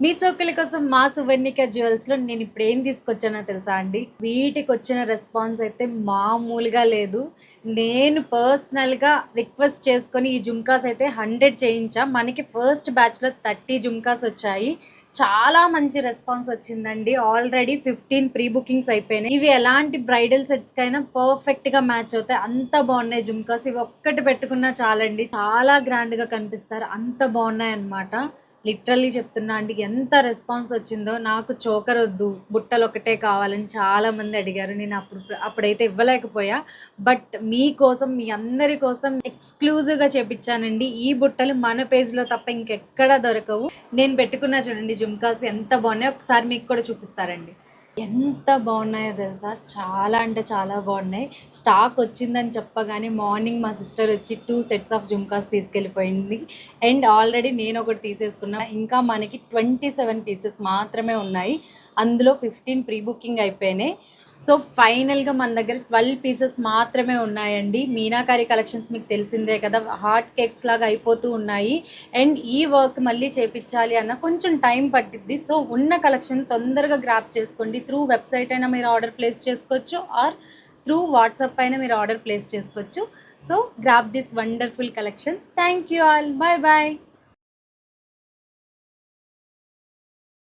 మీ సోకుల కోసం మా సువర్ణిక జ్యువెల్స్‌లో నేనిప్పుడు ఏం తీసుకొచ్చానో తెలుసా అండి? వీటికొచ్చిన రెస్పాన్స్ అయితే మామూలుగా లేదు. నేను పర్సనల్‌గా రిక్వెస్ట్ చేసుకొని ఈ జుంకాస్ అయితే 100 చేయించా. మనకి ఫస్ట్ బ్యాచ్‌లో 30 జుంకాస్ వచ్చాయి. చాలా మంచి రెస్పాన్స్ వచ్చిందండి. ఆల్రెడీ 15 ప్రీ బుకింగ్స్ అయిపోయినాయి. ఇవి ఎలాంటి బ్రైడల్ సెట్స్‌కైనా పర్ఫెక్ట్‌గా మ్యాచ్ అవుతాయి. అంత బాగున్నాయి జుంకాస్. ఇవి ఒక్కటి పెట్టుకున్నా చాలండి. చాలా గ్రాండ్‌గా కనిపిస్తారు. అంత బాగున్నాయన్నమాట. లిటరల్లీ చెప్తున్నా అండి, ఎంత రెస్పాన్స్ వచ్చిందో. నాకు చోకర్ వద్దు, బుట్టలు ఒకటే కావాలని చాలామంది అడిగారు. నేను అప్పుడైతే ఇవ్వలేకపోయా. బట్ మీకోసం, మీ అందరి కోసం ఎక్స్క్లూజివ్గా చేపించానండి. ఈ బుట్టలు మన పేజ్లో తప్ప ఇంకెక్కడా దొరకవు. నేను పెట్టుకున్నా చూడండి జుమ్కాస్ ఎంత బాగున్నాయో, ఒకసారి మీకు కూడా చూపిస్తారండి. ఎంత బాగున్నాయో తెలుసా, చాలా అంటే చాలా బాగున్నాయి. స్టాక్ వచ్చిందని చెప్పగానే మార్నింగ్ మా సిస్టర్ వచ్చి 2 సెట్స్ ఆఫ్ జుమ్కాస్ తీసుకెళ్ళిపోయింది. అండ్ ఆల్రెడీ నేను ఒకటి తీసేసుకున్నా. ఇంకా మనకి 27 పీసెస్ మాత్రమే ఉన్నాయి. అందులో 15 ప్రీ బుకింగ్ అయిపోయినాయి. సో ఫైనల్గా మన దగ్గర 12 పీసెస్ మాత్రమే ఉన్నాయండి. మీనాకారి కలెక్షన్స్ మీకు తెలిసిందే కదా, హాట్ కేక్స్ లాగా అయిపోతూ ఉన్నాయి. అండ్ ఈ వర్క్ మళ్ళీ చేపించాలి అన్న కొంచెం టైం పట్టిద్ది. సో ఉన్న కలెక్షన్ తొందరగా గ్రాప్ చేసుకోండి. త్రూ వెబ్సైట్ అయినా మీరు ఆర్డర్ ప్లేస్ చేసుకోవచ్చు, ఆర్ త్రూ వాట్సాప్ అయినా మీరు ఆర్డర్ ప్లేస్ చేసుకోవచ్చు. So grab this wonderful collections. Thank you all. Bye bye.